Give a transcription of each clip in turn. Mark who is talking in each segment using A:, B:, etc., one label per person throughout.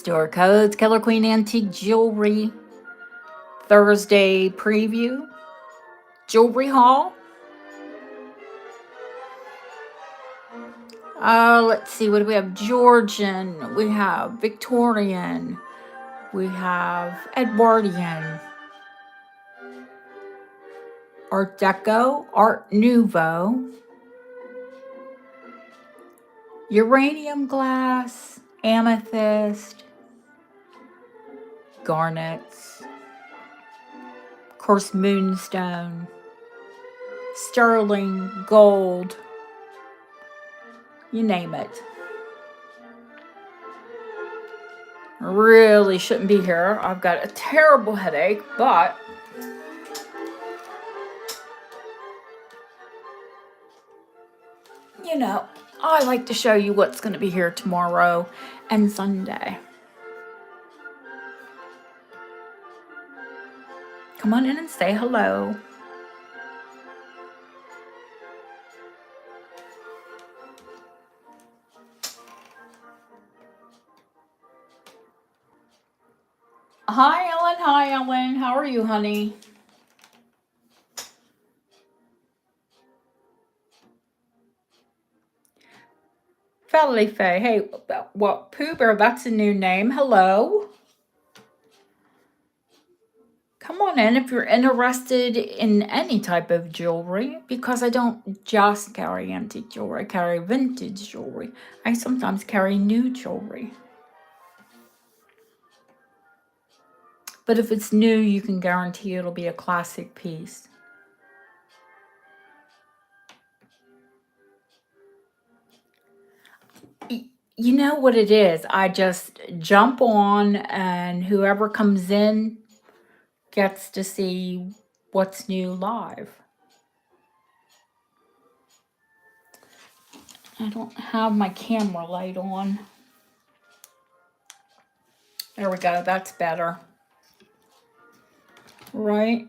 A: Store codes, Keller Queen Antique Jewelry, Thursday preview, jewelry haul. Let's see, what do we have? Georgian, we have Victorian, we have Edwardian, Art Deco, Art Nouveau, Uranium glass, Amethyst, Garnets, of course Moonstone, Sterling, Gold, you name it. Really shouldn't be here. I've got a terrible headache, but you know, I like to show you what's going to be here tomorrow and Sunday. Come on in and say hello. Hi, Ellen. Hi, Ellen. How are you, honey? Felife. Hey, what? Pooh Bear, that's a new name. Hello. Come on in if you're interested in any type of jewelry, because I don't just carry antique jewelry. I carry vintage jewelry. I sometimes carry new jewelry. But if it's new, you can guarantee it'll be a classic piece. You know what it is? I just jump on, and whoever comes in gets to see what's new live. I don't have my camera light on. There we go. That's better. Right?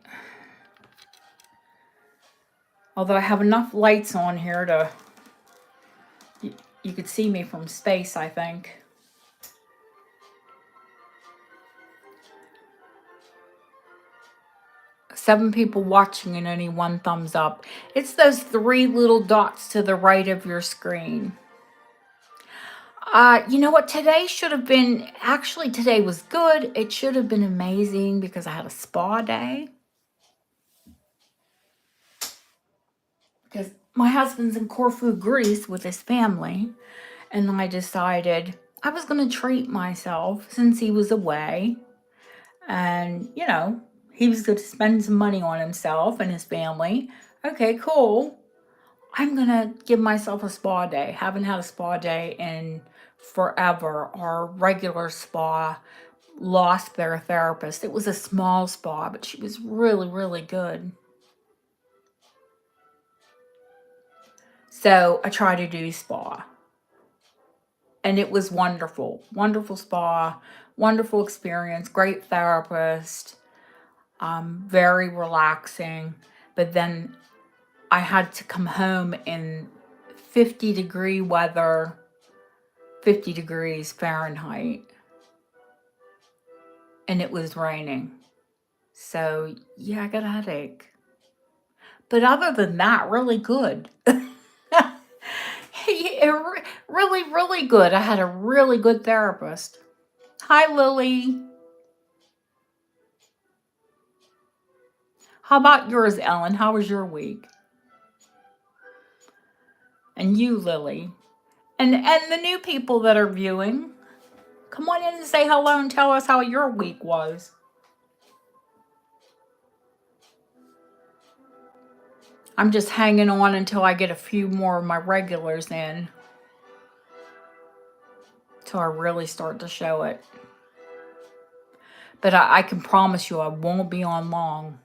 A: Although I have enough lights on here to... You could see me from space, I think. Seven people watching and only one thumbs up. It's those three little dots to the right of your screen. You know what? Today should have been... Actually, today was good. It should have been amazing because I had a spa day. Because my husband's in Corfu, Greece with his family. And I decided I was going to treat myself since he was away. And, you know, he was going to spend some money on himself and his family. Okay, cool. I'm going to give myself a spa day. Haven't had a spa day in forever. Our regular spa lost their therapist. It was a small spa, but she was really, really good. So I tried to do spa. And it was wonderful. Wonderful spa. Wonderful experience. Great therapist. Very relaxing. But then I had to come home in 50-degree weather. 50 degrees Fahrenheit. And it was raining. So, yeah, I got a headache. But other than that, really good. Really, really good. I had a really good therapist. Hi, Lily. How about yours, Ellen? How was your week? And you, Lily. And the new people that are viewing, come on in and say hello and tell us how your week was. I'm just hanging on until I get a few more of my regulars in. Till I really start to show it. But I can promise you I won't be on long.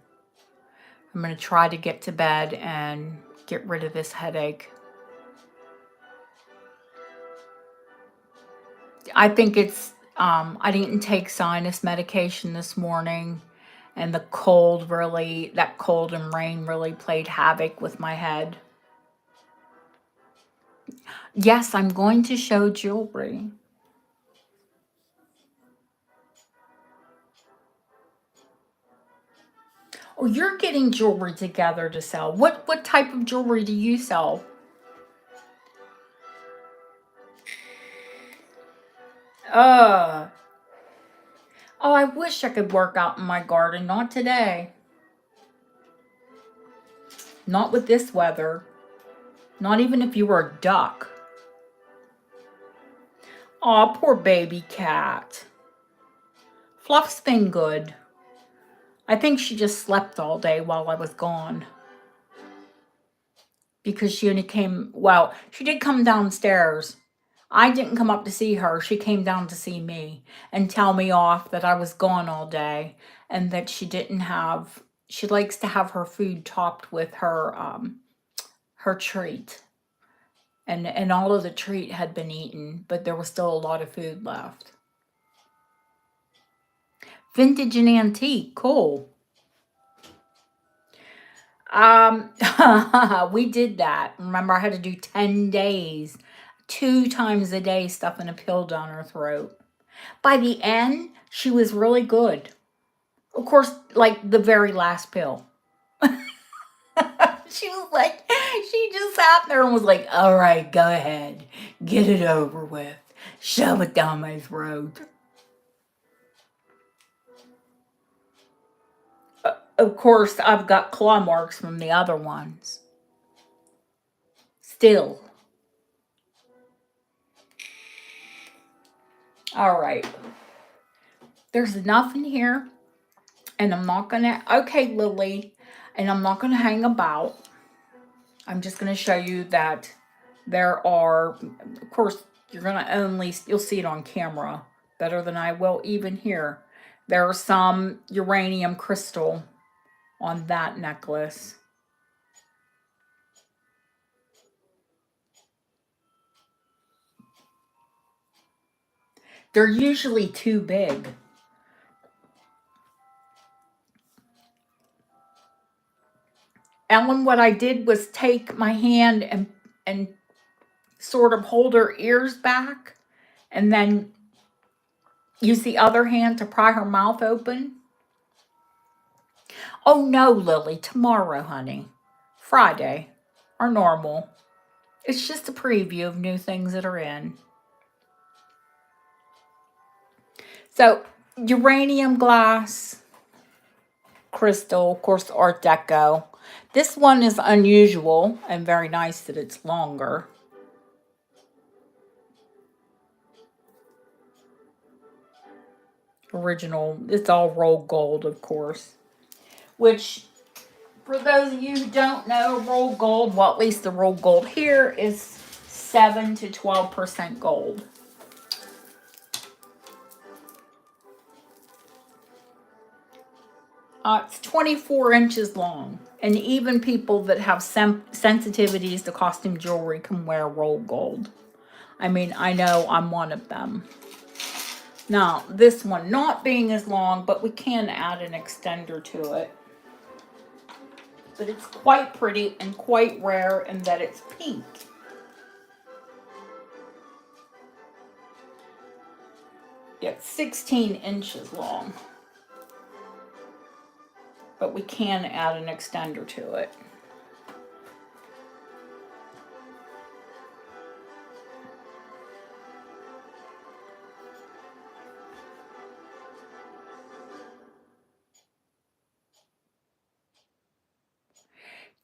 A: I'm going to try to get to bed and get rid of this headache. I think it's, I didn't take sinus medication this morning. And the cold really, that cold and rain really played havoc with my head. Yes, I'm going to show jewelry. Oh, you're getting jewelry together to sell. What type of jewelry do you sell? Uh, oh, I wish I could work out in my garden. Not today. Not with this weather. Not even if you were a duck. Aw, poor baby cat. Fluff's been good. I think she just slept all day while I was gone. Because she only came, well, she did come downstairs. I didn't come up to see her. She came down to see me and tell me off that I was gone all day and that she didn't have, she likes to have her food topped with her treat. And all of the treat had been eaten, but there was still a lot of food left. Vintage and antique, cool. We did that. Remember, I had to do 10 days, 2 times a day, stuffing a pill down her throat. By the end, she was really good. Of course, like the very last pill. She was like, she just sat there and was like, all right, go ahead. Get it over with. Shove it down my throat. Of course, I've got claw marks from the other ones. Still. All right. There's enough in here. And I'm not going to... Okay, Lily. And I'm not going to hang about. I'm just going to show you that there are... Of course, you're going to only... You'll see it on camera better than I will even here. There are some uranium crystal on that necklace. They're usually too big. Ellen, what I did was take my hand and sort of hold her ears back and then use the other hand to pry her mouth open. Oh no, Lily, tomorrow, honey. Friday. Our normal. It's just a preview of new things that are in. So, uranium glass, crystal, of course, Art Deco. This one is unusual and very nice that it's longer. Original, it's all rolled gold, of course. Which, for those of you who don't know, rolled gold, well, at least the rolled gold here is 7 to 12% gold. It's 24 inches long. And even people that have sensitivities to costume jewelry can wear rolled gold. I mean, I know I'm one of them. Now, this one not being as long, but we can add an extender to it. But it's quite pretty and quite rare in that it's pink. It's 16 inches long. But we can add an extender to it.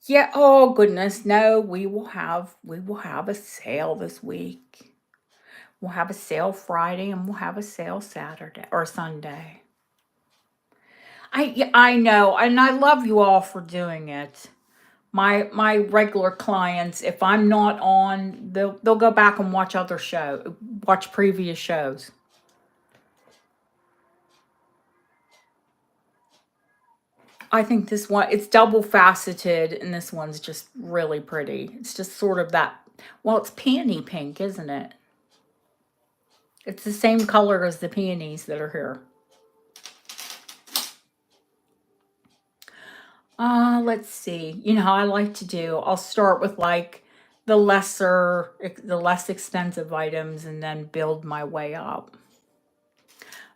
A: Yeah, oh goodness, no, we will have a sale this week. We'll have a sale Friday and we'll have a sale Saturday or Sunday. I know, and I love you all for doing it. My regular clients, if I'm not on, they'll go back and watch watch previous shows. I think this one, it's double faceted, and this one's just really pretty. It's just sort of that, well, it's peony pink, isn't it? It's the same color as the peonies that are here. Let's see. You know how I like to do. I'll start with like the less expensive items and then build my way up.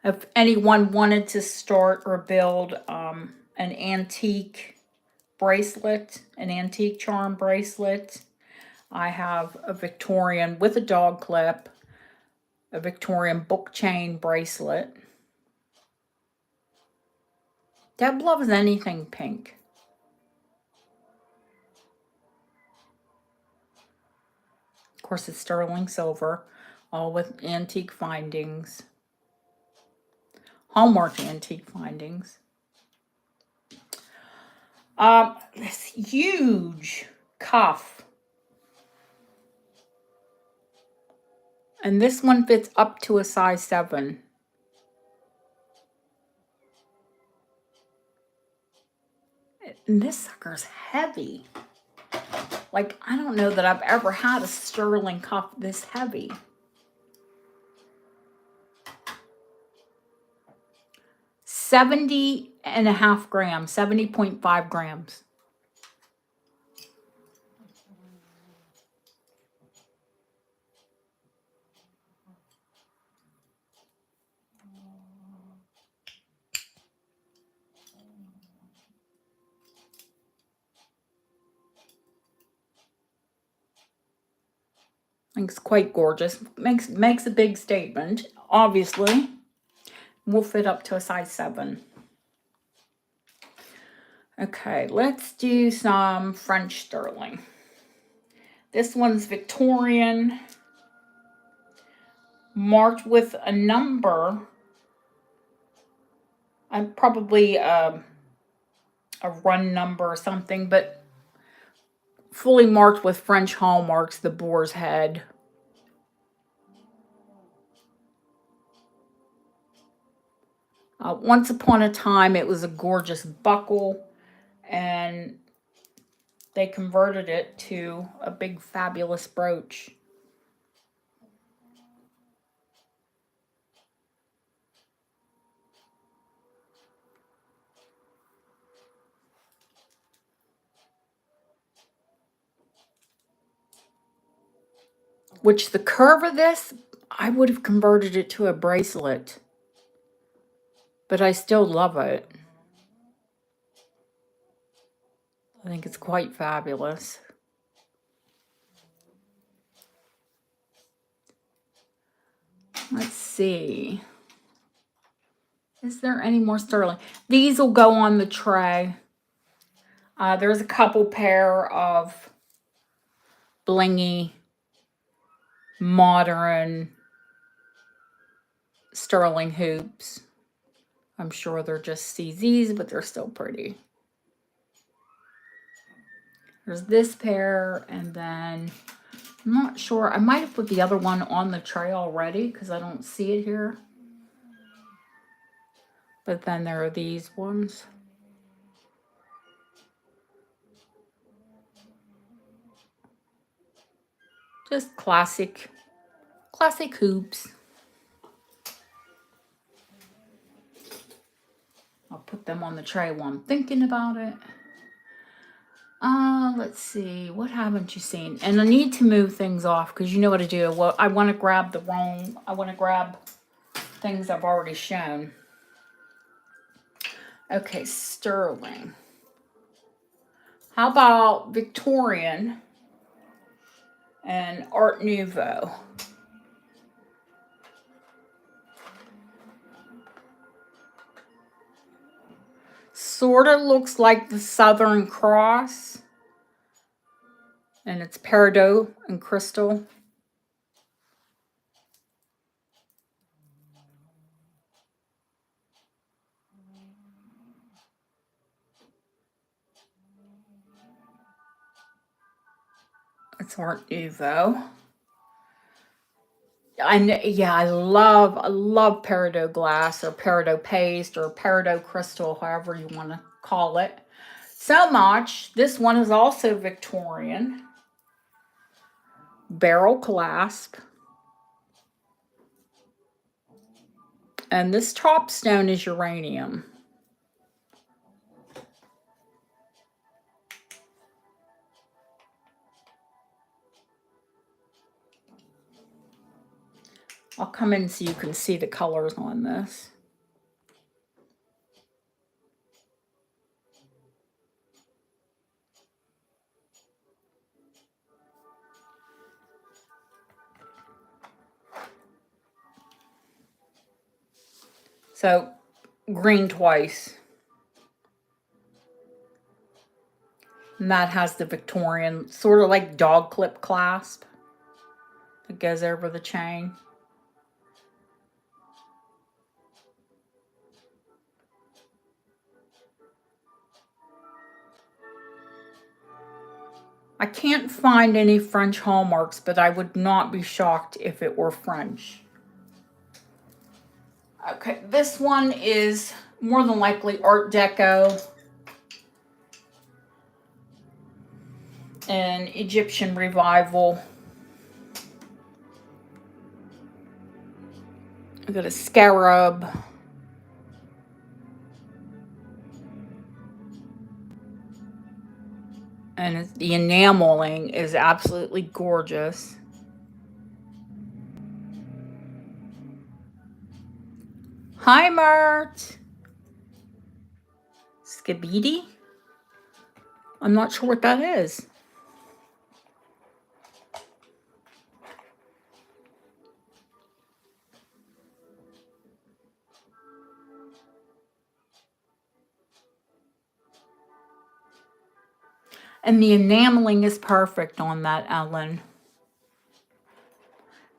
A: If anyone wanted to start or build an antique bracelet, an antique charm bracelet. I have a Victorian with a dog clip, a Victorian book chain bracelet. Deb loves anything pink. Of course, it's sterling silver, all with antique findings. Hallmark antique findings. This huge cuff. And this one fits up to a size 7. And this sucker's heavy. Like, I don't know that I've ever had a sterling cuff this heavy. $70.5 grams, 70.5 grams. I think it's quite gorgeous. Makes a big statement. Obviously, will fit up to a size 7. Okay, let's do some French sterling. This one's Victorian, marked with a number. Probably a run number or something, but fully marked with French hallmarks, the boar's head. Once upon a time, it was a gorgeous buckle, and they converted it to a big fabulous brooch. Which the curve of this, I would have converted it to a bracelet. But I still love it. I think it's quite fabulous. Let's see. Is there any more sterling? These will go on the tray. There's a couple pair of blingy, modern sterling hoops. I'm sure they're just CZs, but they're still pretty. There's this pair, and then I'm not sure. I might have put the other one on the tray already because I don't see it here. But then there are these ones. Just classic hoops. I'll put them on the tray while I'm thinking about it. Let's see. What haven't you seen? And I need to move things off because you know what to do. Well, I want to grab things I've already shown. Okay, sterling. How about Victorian and Art Nouveau? Sort of looks like the Southern Cross. And it's peridot and crystal. It's Art Nouveau. I love peridot glass or peridot paste or peridot crystal, however you want to call it. So much. This one is also Victorian. Barrel clasp. And this top stone is uranium. I'll come in so you can see the colors on this. So green twice. And that has the Victorian, sort of like dog clip clasp that goes over the chain. I can't find any French hallmarks, but I would not be shocked if it were French. Okay, this one is more than likely Art Deco and Egyptian Revival. I got a scarab. And the enameling is absolutely gorgeous. Hi, Mert. Skibidi? I'm not sure what that is. And the enameling is perfect on that, Ellen.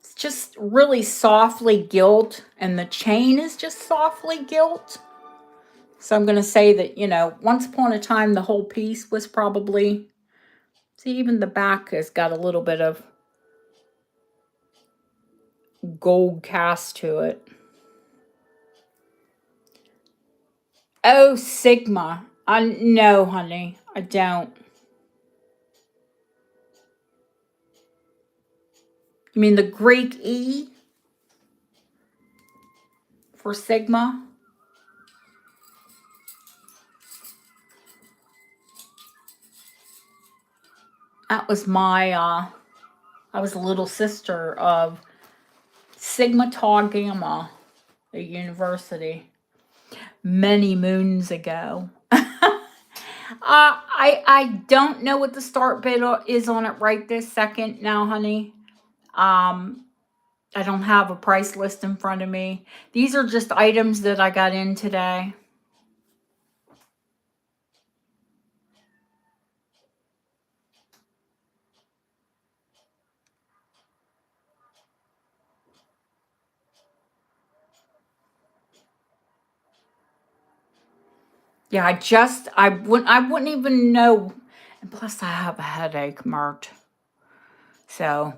A: It's just really softly gilt, and the chain is just softly gilt. So I'm going to say that, you know, once upon a time, the whole piece was probably... See, even the back has got a little bit of gold cast to it. Oh, Sigma. No, honey, I don't. You mean the Greek E for Sigma? That was my, I was a little sister of Sigma Tau Gamma at university many moons ago. I don't know what the start bid is on it right this second now, honey. I don't have a price list in front of me. These are just items that I got in today. Yeah, I wouldn't even know. And plus I have a headache, Mert. So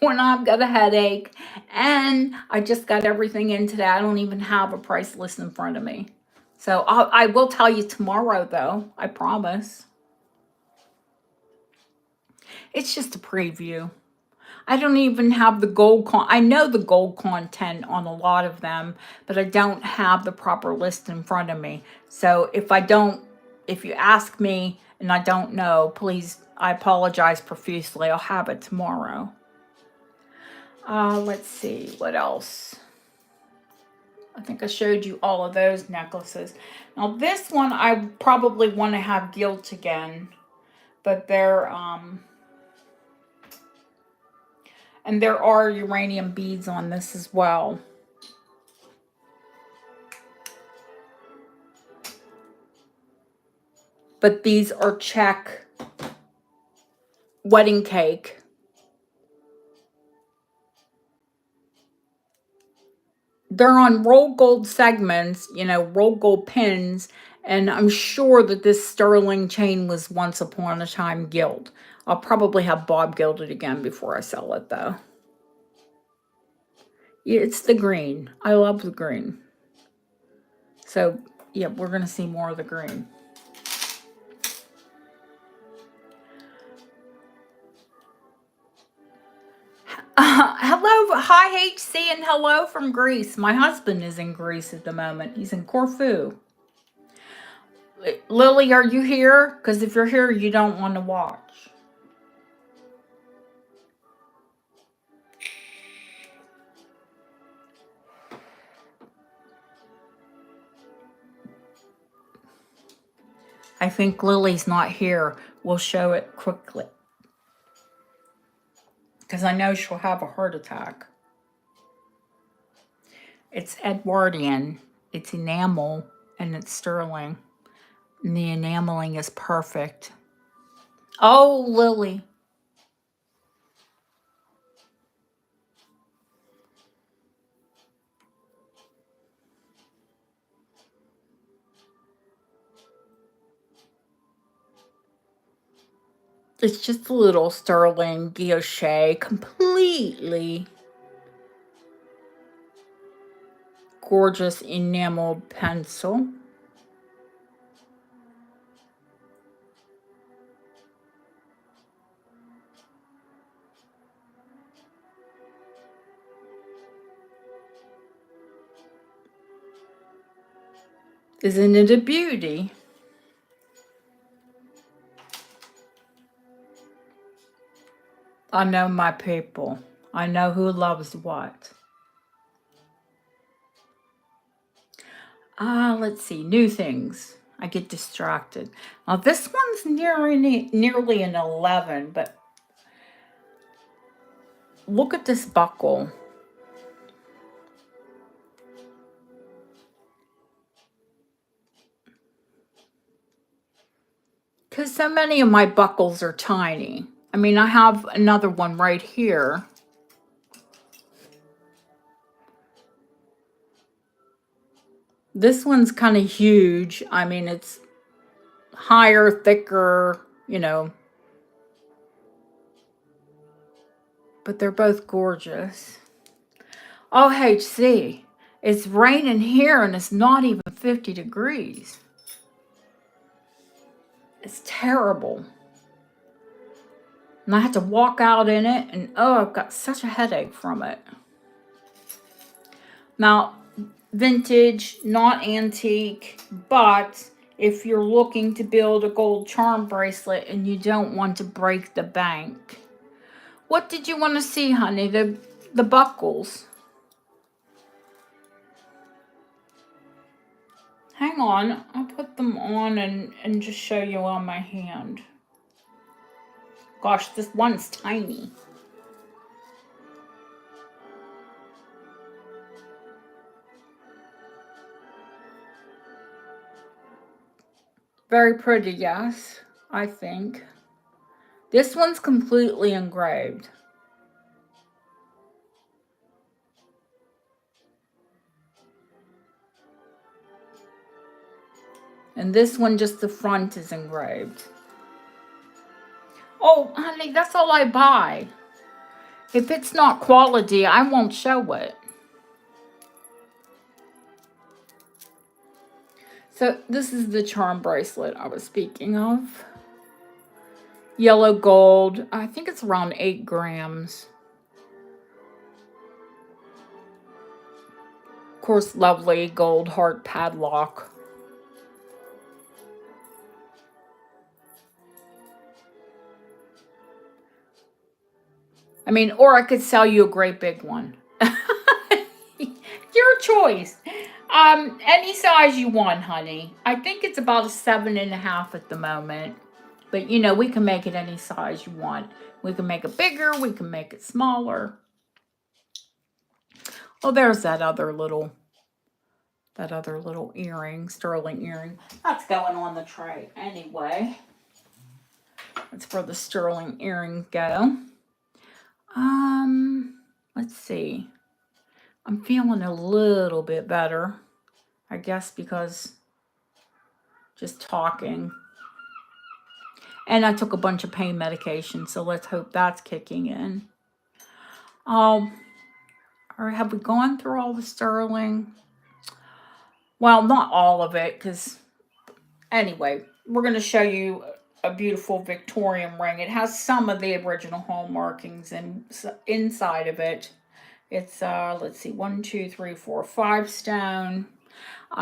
A: when I've got a headache and I just got everything in today, I don't even have a price list in front of me. So I will tell you tomorrow, though. I promise. It's just a preview. I don't even have the gold I know the gold content on a lot of them, but I don't have the proper list in front of me. So if you ask me and I don't know, please, I apologize profusely. I'll have it tomorrow. Let's see, what else? I think I showed you all of those necklaces. Now this one, I probably want to have gilt again, but they're, and there are uranium beads on this as well. But these are check wedding cake. They're on roll gold segments, you know, roll gold pins, and I'm sure that this sterling chain was once upon a time gilt. I'll probably have Bob gild it again before I sell it, though. It's the green. I love the green. So, yeah, we're going to see more of the green. Hello, hi HC, and hello from Greece. My husband is in Greece at the moment. He's in Corfu. Lily, are you here? Because if you're here, you don't want to watch. I think Lily's not here. We'll show it quickly, because I know she'll have a heart attack. It's Edwardian. It's enamel and it's sterling. And the enameling is perfect. Oh, Lily. It's just a little sterling guilloche, completely gorgeous enameled pencil. Isn't it a beauty? I know my people. I know who loves what. Let's see. New things. I get distracted. Now this one's nearly an 11, but look at this buckle. Because so many of my buckles are tiny. I mean, I have another one right here. This one's kind of huge. I mean, it's higher, thicker, you know. But they're both gorgeous. Oh, HC. It's raining here and it's not even 50 degrees. It's terrible. And I had to walk out in it and oh, I've got such a headache from it. Now, vintage, not antique, but if you're looking to build a gold charm bracelet and you don't want to break the bank. What did you want to see, honey? The buckles. Hang on, I'll put them on and just show you on my hand. Gosh, this one's tiny. Very pretty, yes, I think. This one's completely engraved. And this one, just the front is engraved. Oh, honey, that's all I buy. If it's not quality, I won't show it. So this is the charm bracelet I was speaking of. Yellow gold. I think it's around 8 grams. Of course, lovely gold heart padlock. I mean, or I could sell you a great big one. Your choice. Any size you want, honey. I think it's about a 7.5 at the moment. But, you know, we can make it any size you want. We can make it bigger. We can make it smaller. Oh, there's that other little earring, sterling earring. That's going on the tray anyway. That's where the sterling earring go. Let's see. I'm feeling a little bit better. I guess because just talking. And I took a bunch of pain medication, so let's hope that's kicking in. Or have we gone through all the sterling? Well, not all of it, because anyway, we're going to show you a beautiful Victorian ring. It has some of the original home markings inside of it. It's, let's see, 1, 2, 3, 4, 5 stone.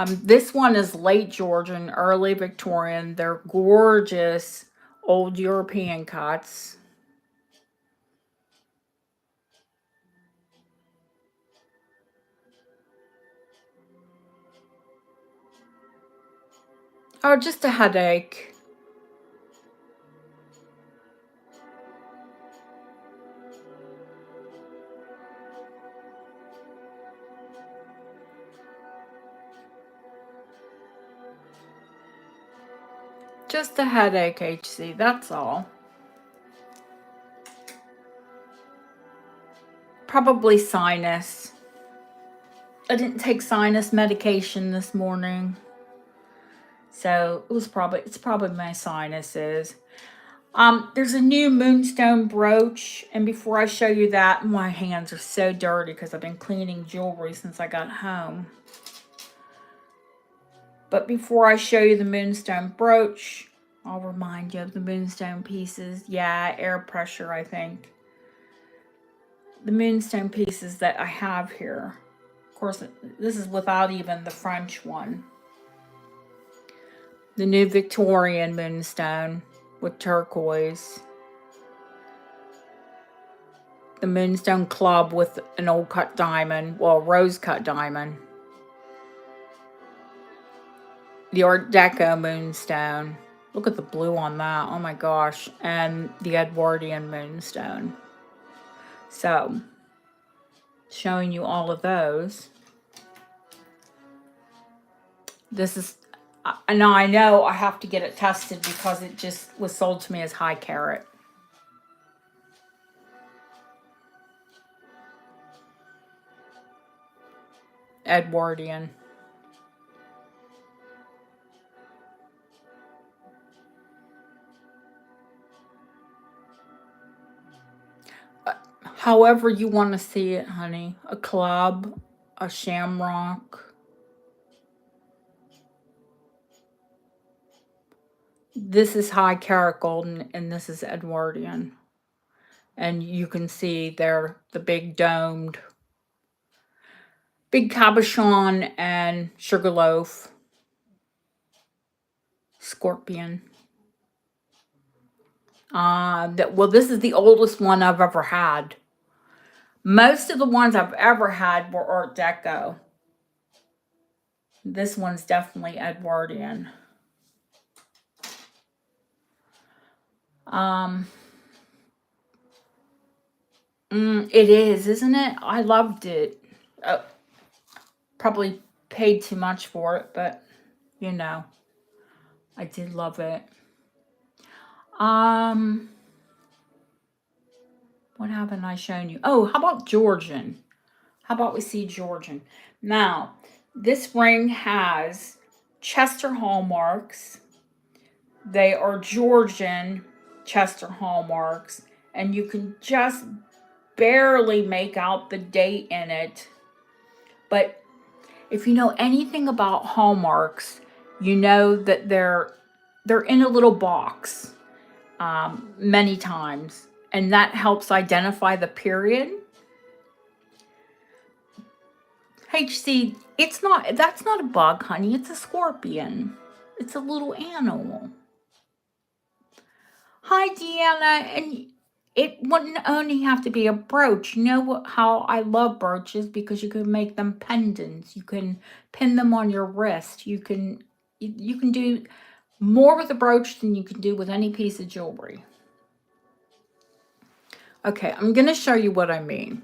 A: This one is late Georgian, early Victorian. They're gorgeous old European cuts. Oh, just a headache. Just a headache, HC, that's all. Probably sinus. I didn't take sinus medication this morning. So it's probably my sinuses. There's a new Moonstone brooch, and before I show you that, my hands are so dirty because I've been cleaning jewelry since I got home. But before I show you the Moonstone brooch, I'll remind you of the Moonstone pieces. Yeah, air pressure, I think. The Moonstone pieces that I have here. Of course, this is without even the French one. The new Victorian Moonstone with turquoise. The Moonstone club with an old cut diamond, well, rose cut diamond. The Art Deco Moonstone. Look at the blue on that. Oh my gosh. And the Edwardian Moonstone. So, showing you all of those. This is, now I know I have to get it tested because it just was sold to me as high carat. Edwardian. However you want to see it, honey. A club, a shamrock. This is high carat gold and this is Edwardian. And you can see there the big domed, big cabochon and sugarloaf. Scorpion. Well, this is the oldest one I've ever had. Most of the ones I've ever had were Art Deco. This one's definitely Edwardian. It is, isn't it? I loved it. Probably paid too much for it, but you know, I did love it. What haven't I shown you? Oh, how about Georgian? How about we see Georgian? Now, this ring has Chester hallmarks. They are Georgian Chester hallmarks, and you can just barely make out the date in it. But if you know anything about hallmarks, you know that they're in a little box many times, and that helps identify the period. HC, that's not a bug, honey. It's a scorpion. It's a little animal. Hi, Deanna. And it wouldn't only have to be a brooch. You know how I love brooches? Because you can make them pendants. You can pin them on your wrist. You can do more with a brooch than you can do with any piece of jewelry. Okay, I'm going to show you what I mean.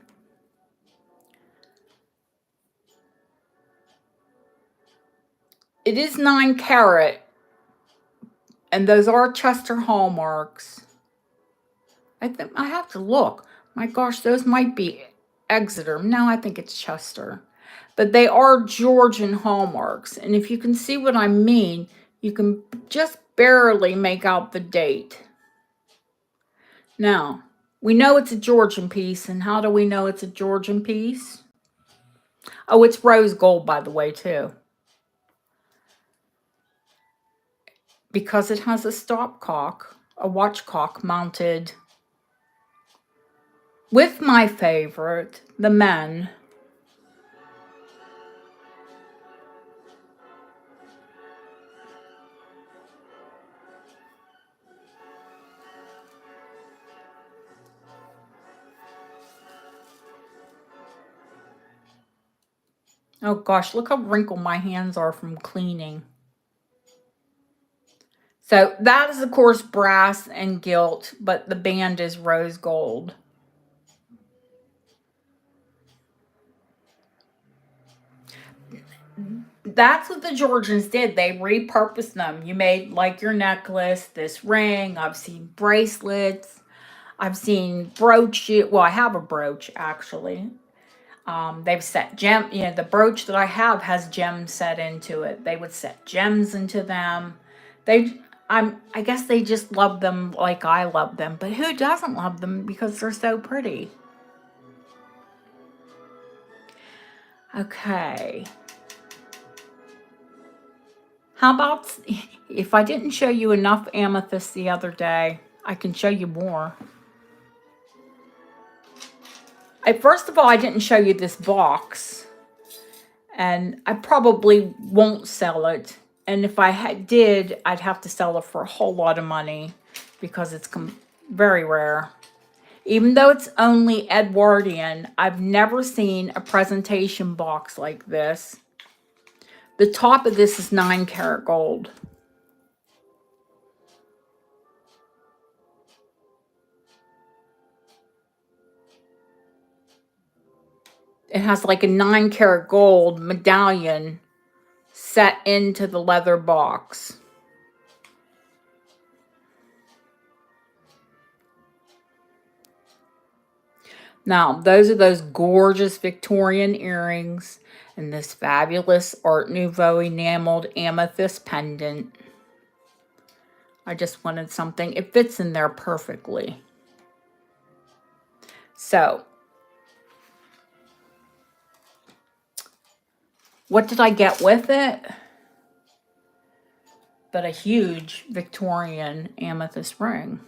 A: It is 9 carat, and those are Chester hallmarks. I think I have to look. My gosh, those might be Exeter. No, I think it's Chester. But they are Georgian hallmarks, and if you can see what I mean, you can just barely make out the date. Now, we know it's a Georgian piece, and how do we know it's a Georgian piece? Oh, it's rose gold, by the way, too. Because it has a stopcock, a watchcock mounted with my favorite, the men. Oh gosh, look how wrinkled my hands are from cleaning. So that is, of course, brass and gilt, but the band is rose gold. that's what the Georgians did. They repurposed them. You made like your necklace, this ring. I've seen bracelets. I've seen brooches. Well, I have a brooch actually. They've set gem. You know, the brooch that I have has gems set into it. They would set gems into them. I guess they just love them like I love them. But who doesn't love them because they're so pretty? Okay. How about if I didn't show you enough amethyst the other day, I can show you more. First of all, I didn't show you this box, and I probably won't sell it. And if I did, I'd have to sell it for a whole lot of money because it's very rare. Even though it's only Edwardian, I've never seen a presentation box like this. The top of this is 9-karat gold. It has like a 9-karat gold medallion set into the leather box. Now, those are those gorgeous Victorian earrings and this fabulous Art Nouveau enameled amethyst pendant. I just wanted something. It fits in there perfectly. So, what did I get with it? But a huge Victorian amethyst ring.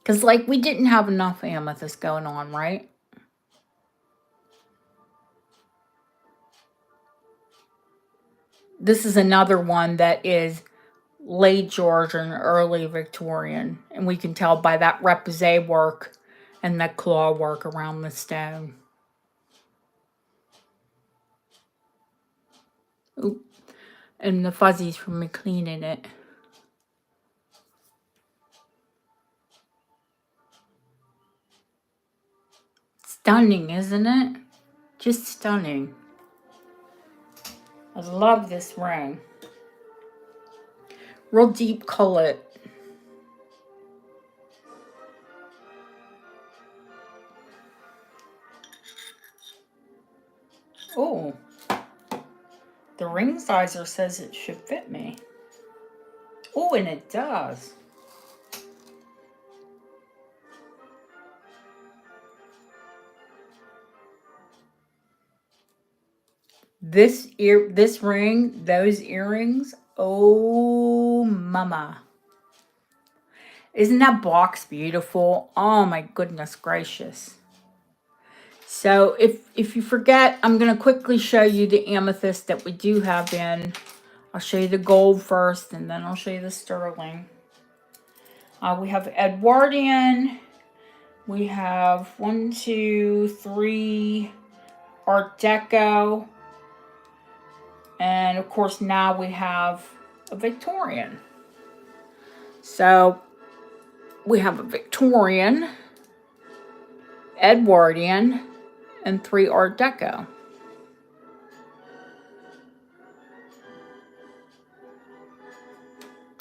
A: Because, like, we didn't have enough amethyst going on, right? This is another one that is late Georgian, early Victorian. And we can tell by that repoussé work and that claw work around the stone. Oop. And the fuzzies from me cleaning it. Stunning, isn't it? Just stunning. I love this ring. Real deep color. Oh. The ring sizer says it should fit me. Oh, and it does. This ring, those earrings, oh mama. Isn't that box beautiful? Oh my goodness gracious. So if you forget, I'm going to quickly show you the amethyst that we do have in. I'll show you the gold first, and then I'll show you the sterling. We have Edwardian. We have 1, 2, 3 Art Deco. And of course now we have a Victorian. So we have a Victorian, Edwardian, and 3 Art Deco.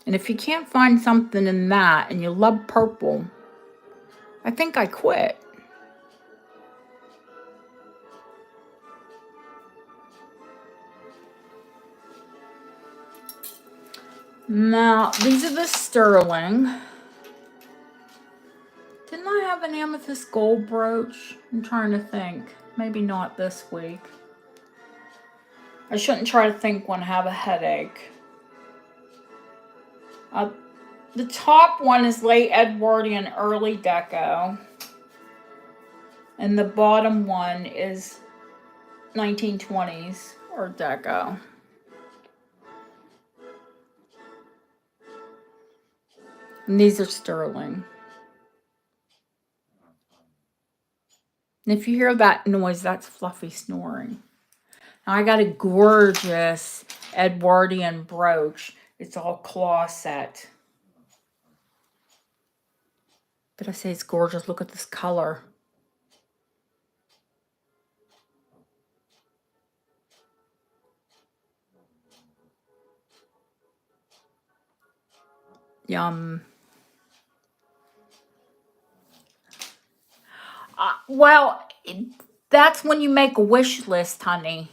A: And if you can't find something in that and you love purple, I think I quit. Now, these are the sterling. Didn't I have an amethyst gold brooch? I'm trying to think. Maybe not this week. I shouldn't try to think when I have a headache. The top one is late Edwardian, early Deco. And the bottom one is 1920s or Deco. And these are sterling. And if you hear that noise, that's Fluffy snoring. Now I got a gorgeous Edwardian brooch. It's all claw set. But I say it's gorgeous. Look at this color. Yum. Well, that's when you make a wish list, honey.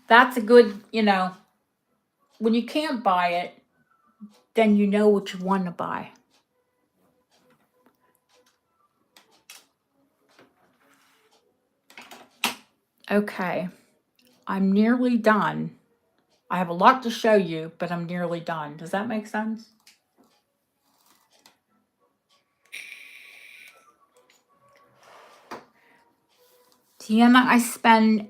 A: That's a good, when you can't buy it, then you know what you want to buy. Okay, I'm nearly done. I have a lot to show you, but I'm nearly done. Does that make sense? Tiana, I spend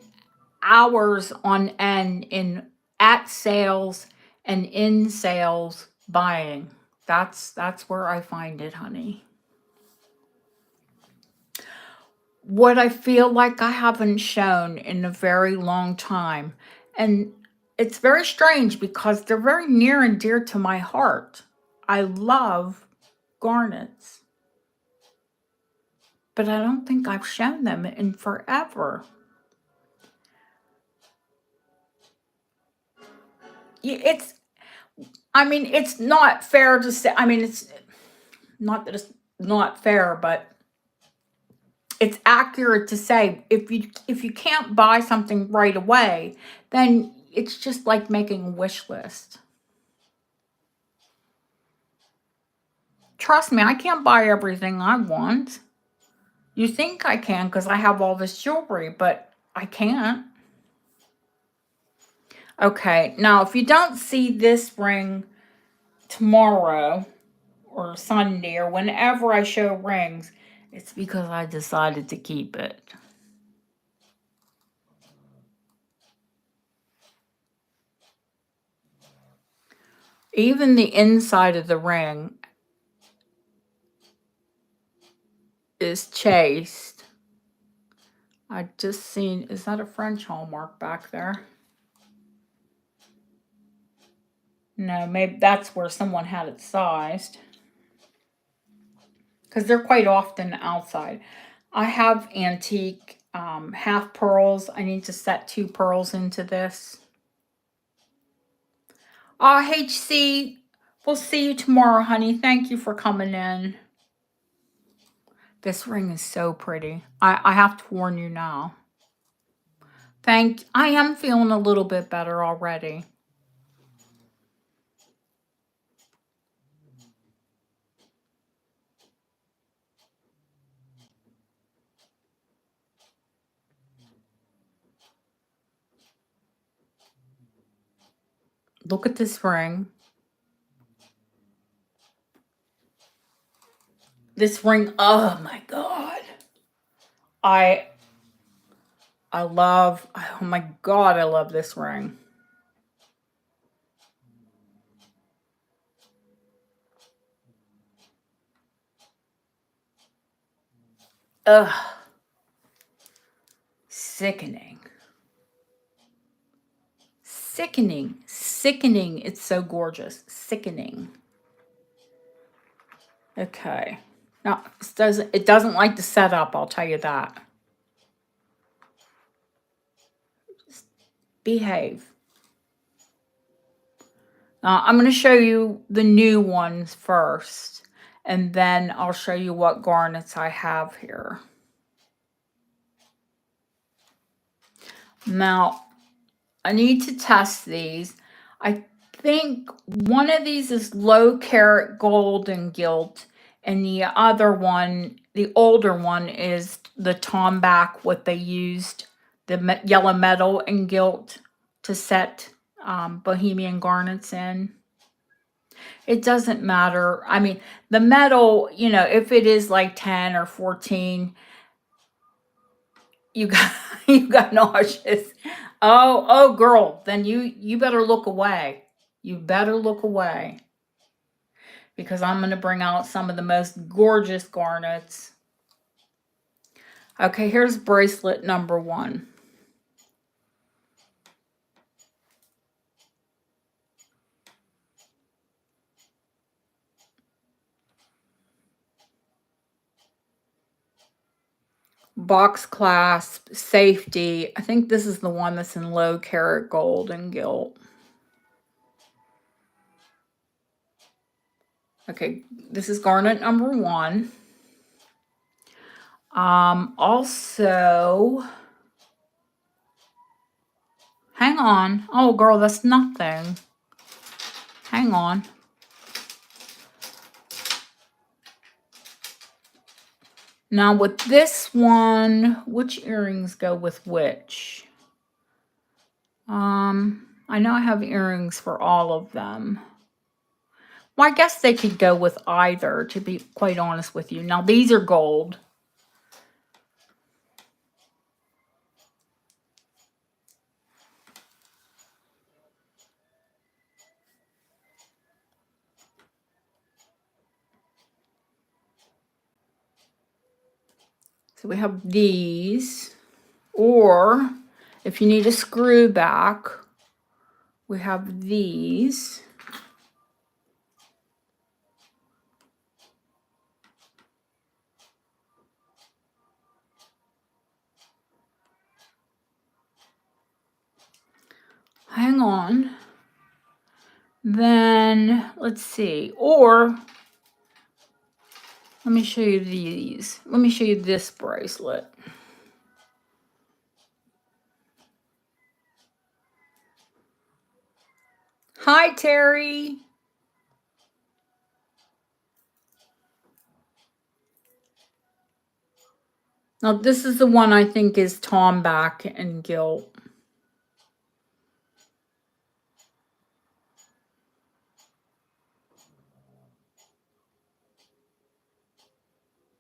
A: hours on end at sales and in sales buying. That's where I find it, honey. What I feel like I haven't shown in a very long time, and it's very strange because they're very near and dear to my heart. I love garnets, but I don't think I've shown them in forever. It's not fair to say. It's not that it's not fair, but it's accurate to say if you can't buy something right away, then it's just like making a wish list. Trust me, I can't buy everything I want. You think I can because I have all this jewelry, but I can't. Okay, now if you don't see this ring tomorrow or Sunday or whenever I show rings, it's because I decided to keep it. Even the inside of the ring is chased. I just seen, is that a French hallmark back there? No, maybe that's where someone had it sized. Because they're quite often outside. I have antique half pearls. I need to set 2 pearls into this. HC, we'll see you tomorrow, honey. Thank you for coming in. This ring is so pretty. I have to warn you now. I am feeling a little bit better already. Look at this ring. This ring, oh my God. I love, oh my God, I love this ring. Ugh. Sickening. Sickening. Sickening. It's so gorgeous. Sickening. Okay. Now, it doesn't like to set up, I'll tell you that. Just behave. Now, I'm going to show you the new ones first, and then I'll show you what garnets I have here. Now, I need to test these. I think one of these is low carat gold and gilt, and the other one, the older one, is the tomback, what they used, the yellow metal and gilt to set Bohemian garnets in. It doesn't matter. The metal, if it is like 10 or 14, you got nauseous. Oh, girl, then you better look away. You better look away. Because I'm going to bring out some of the most gorgeous garnets. Okay, here's bracelet number 1. Box clasp, safety. I think this is the one that's in low carat gold and gilt. Okay, this is garnet number 1. Also, hang on. Oh, girl, that's nothing. Hang on. Now with this one, which earrings go with which? I know I have earrings for all of them. Well, I guess they could go with either, to be quite honest with you. Now, these are gold. So we have these. Or, if you need a screw back, we have these. Hang on. Then, let's see. Or, let me show you these. Let me show you this bracelet. Hi, Terry. Now, this is the one I think is tomback and gilt.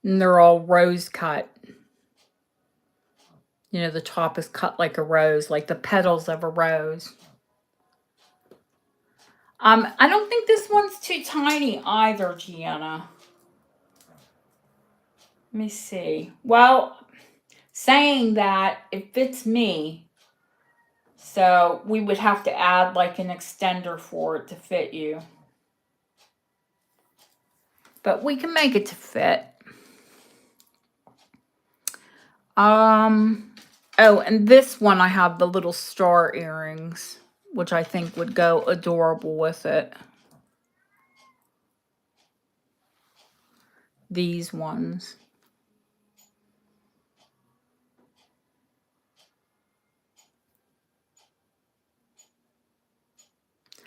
A: And they're all rose cut. You know, the top is cut like a rose, like the petals of a rose. I don't think this one's too tiny either, Gianna. Let me see. Well, saying that, it fits me. So we would have to add like an extender for it to fit you. But we can make it to fit. Oh, and this one I have the little star earrings, which I think would go adorable with it. These ones.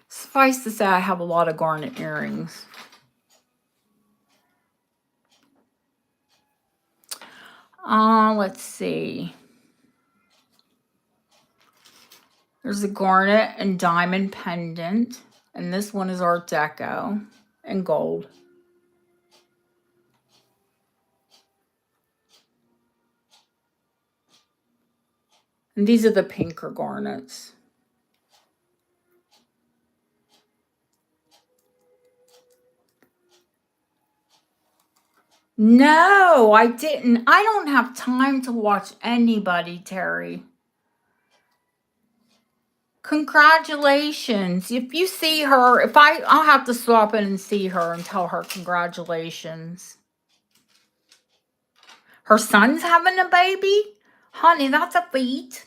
A: Suffice to say, I have a lot of garnet earrings. Let's see. There's a garnet and diamond pendant. And this one is Art Deco and gold. And these are the pinker garnets. No, I didn't. I don't have time to watch anybody, Terry. Congratulations. If you see her, I'll have to stop in and see her and tell her congratulations. Her son's having a baby? Honey, that's a feat.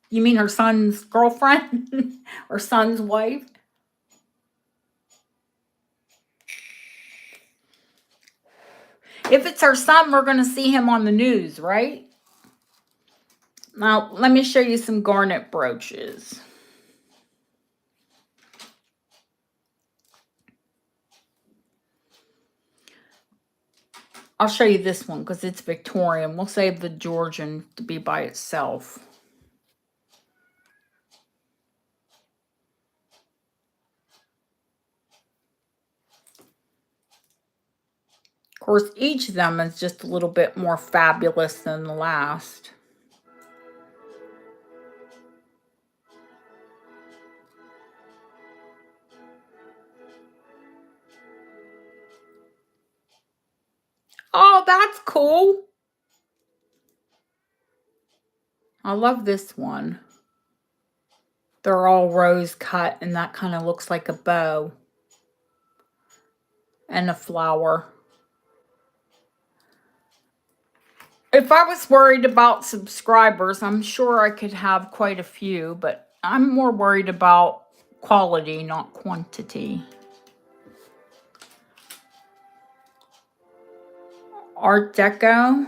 A: You mean her son's girlfriend? Her son's wife? If it's her son, we're going to see him on the news, right? Now, let me show you some garnet brooches. I'll show you this one because it's Victorian. We'll save the Georgian to be by itself. Of course, each of them is just a little bit more fabulous than the last. Oh, that's cool. I love this one. They're all rose cut and that kind of looks like a bow and a flower. If I was worried about subscribers, I'm sure I could have quite a few, but I'm more worried about quality, not quantity. Art Deco.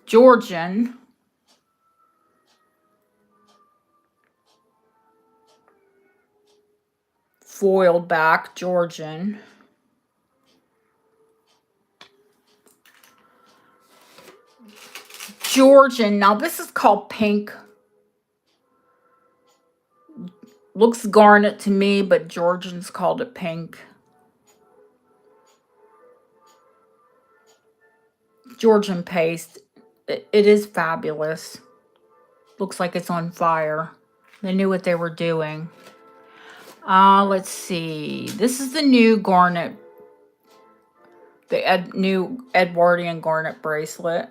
A: Georgian. Foiled back Georgian. Georgian. Now this is called pink. Looks garnet to me, but Georgians called it pink. Georgian paste. It is fabulous. Looks like it's on fire. They knew what they were doing. Let's see. This is the new garnet. The new Edwardian garnet bracelet.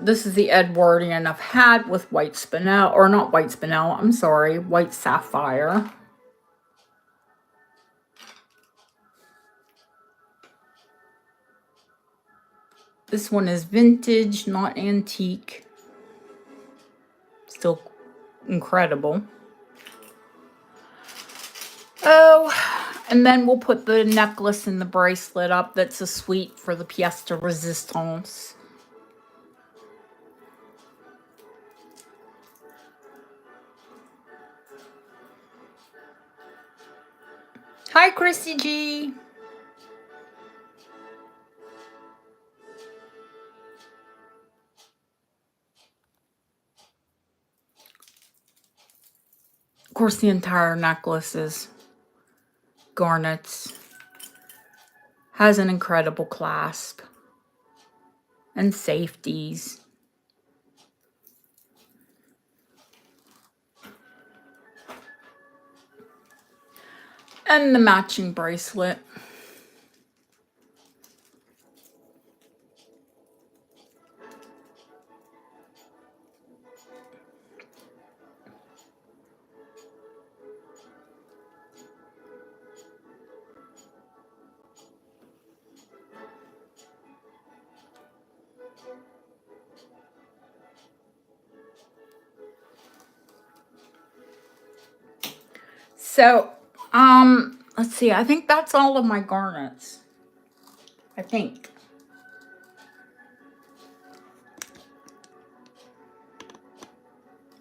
A: This is the Edwardian I've had with white spinel, or not white spinel, I'm sorry, white sapphire. This one is vintage, not antique. Still incredible. Oh, and then we'll put the necklace and the bracelet up. That's a suite for the pièce de résistance. Hi, Chrissy G. Of course, the entire necklace is garnets. Has an incredible clasp and safeties. And the matching bracelet. So, let's see. I think that's all of my garnets. I think.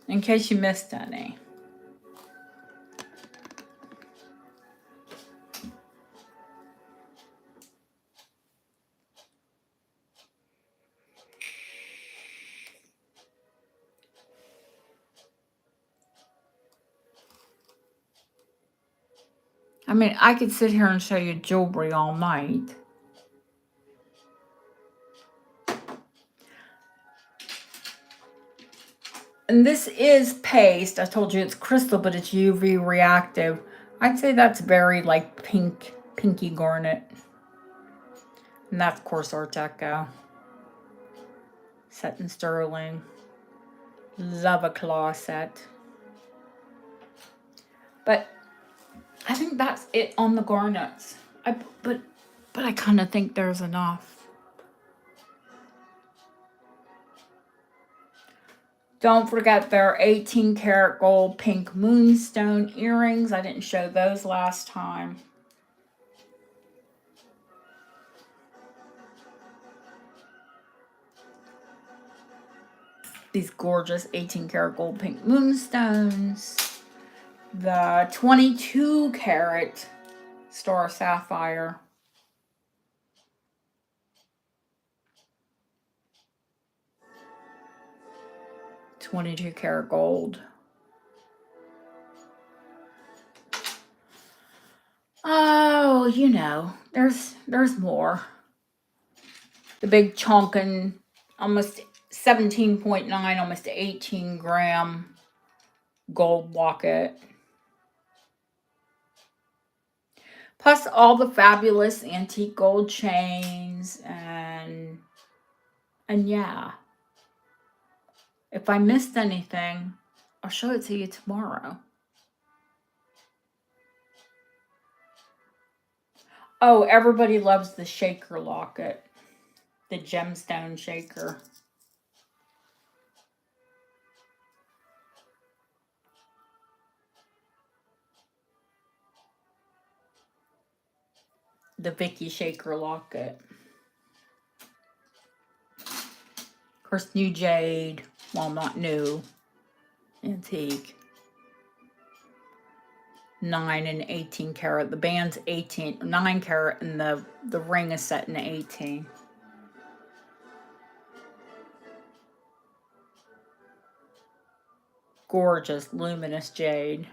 A: In case you missed any. I mean, I could sit here and show you jewelry all night. And this is paste. I told you it's crystal, but it's UV reactive. I'd say that's very like pinky garnet. And that's, of course, Art Deco. Set in sterling. Love a claw set. But I think that's it on the garnets. But I kind of think there's enough. Don't forget there are 18 karat gold pink Moonstone earrings. I didn't show those last time. These gorgeous 18 karat gold pink Moonstones. The 22 karat Star Sapphire. $22 karat gold. Oh, you know, there's more. The big chonkin, almost 17.9, almost 18 gram gold locket. Plus all the fabulous antique gold chains and And yeah, if I missed anything, I'll show it to you tomorrow. Oh, everybody loves the shaker locket. The gemstone shaker. The Vicky shaker locket. Of course, new Jade. Well, not new. Antique. 9 and 18 karat. The band's 9 karat, and the ring is set in 18. Gorgeous, luminous jade.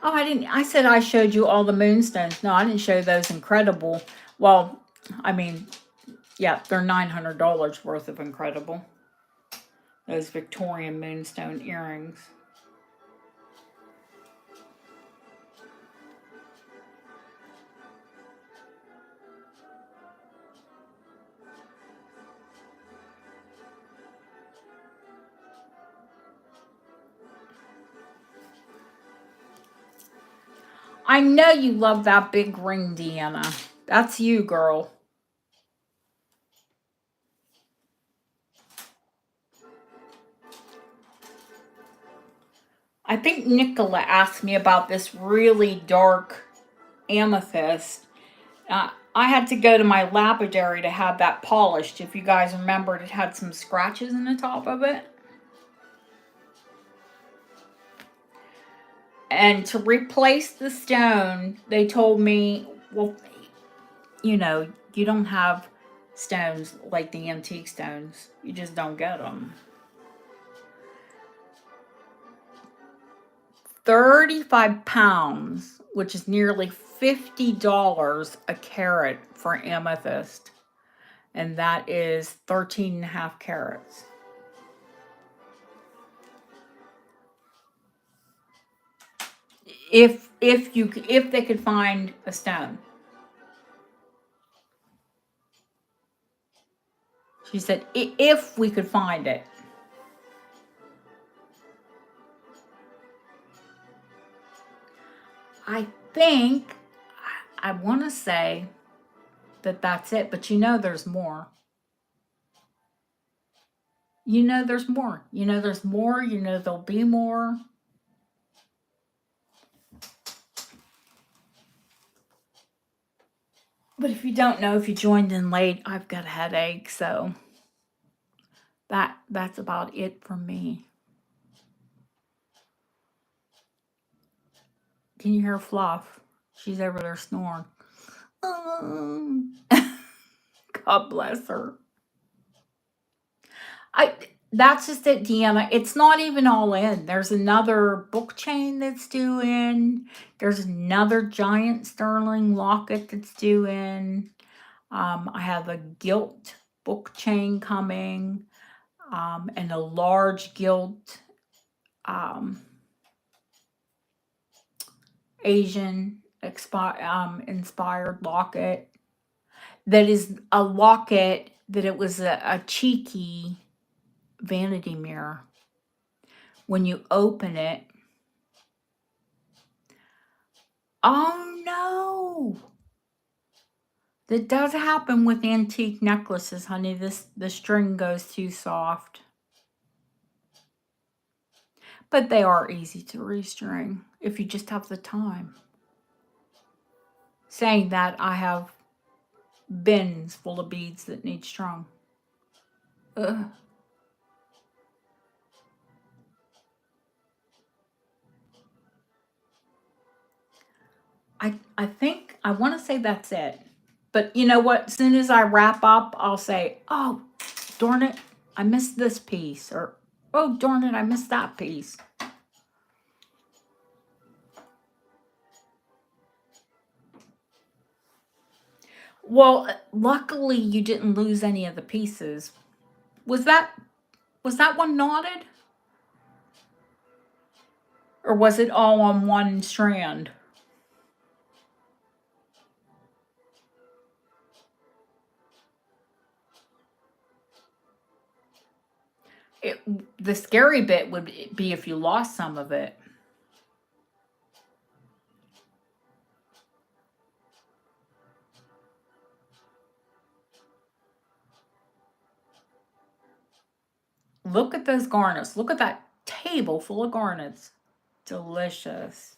A: Oh, I said I showed you all the moonstones. No, I didn't show those incredible. Well, I mean, yeah, they're $900 worth of incredible. Those Victorian moonstone earrings. I know you love that big ring, Deanna. That's you, girl. I think Nicola asked me about this really dark amethyst. I had to go to my lapidary to have that polished. If you guys remembered, it had some scratches in the top of it. And to replace the stone, they told me, well, you know, you don't have stones like the antique stones. You just don't get them. 35 pounds, which is nearly $50 a carat for amethyst. And that is 13 and a half carats. If they could find a stone. She said, if we could find it. I think, I want to say that that's it, but you know there's more. You know there's more. You know there's more. You know there'll be more. But if you don't know, if you joined in late, I've got a headache, so that's about it for me. Can you hear Fluff? She's over there snoring. God bless her. That's just it, Deanna. It's not even all in. There's another book chain that's due in. There's another giant sterling locket that's due in. I have a gilt book chain coming, and a large gilt Asian inspired locket. That is a locket that it was a cheeky vanity mirror. When you open it, oh no! That does happen with antique necklaces, honey. The string goes too soft. But they are easy to restring if you just have the time. Saying that, I have bins full of beads that need strung. Ugh. I think, I want to say that's it. But you know what? As soon as I wrap up, I'll say, oh, darn it, I missed this piece. Or, oh, darn it, I missed that piece. Well, luckily you didn't lose any of the pieces. Was that one knotted? Or was it all on one strand? The scary bit would be if you lost some of it. Look at those garnets. Look at that table full of garnets. Delicious.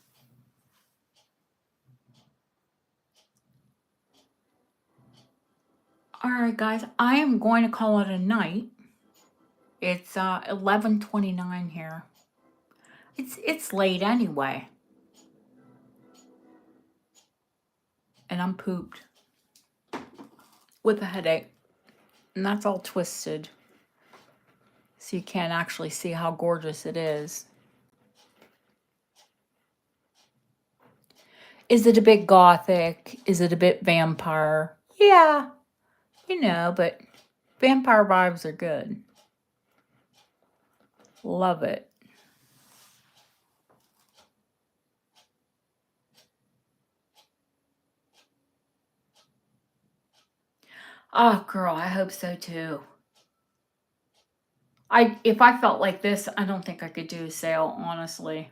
A: All right, guys, I am going to call it a night. It's 11:29 here. It's late anyway. And I'm pooped with a headache. And that's all twisted. So you can't actually see how gorgeous it is. Is it a bit gothic? Is it a bit vampire? Yeah, you know, but vampire vibes are good. Love it. Oh, girl, I hope so too. If I felt like this, I don't think I could do a sale, honestly.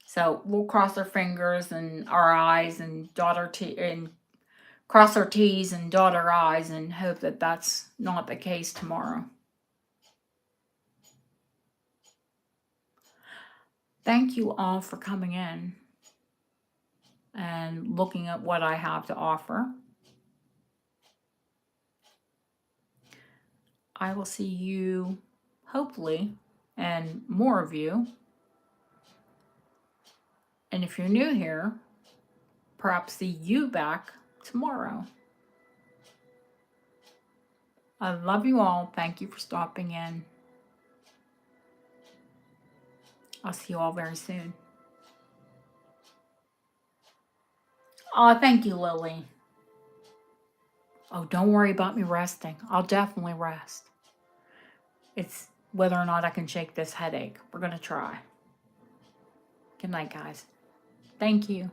A: So we'll cross our fingers and our eyes and cross our T's and dot our I's and hope that that's not the case tomorrow. Thank you all for coming in and looking at what I have to offer. I will see you, hopefully, and more of you. And if you're new here, perhaps see you back tomorrow. I love you all. Thank you for stopping in. I'll see you all very soon. Oh, thank you, Lily. Oh, don't worry about me resting. I'll definitely rest. It's whether or not I can shake this headache. We're going to try. Good night, guys. Thank you.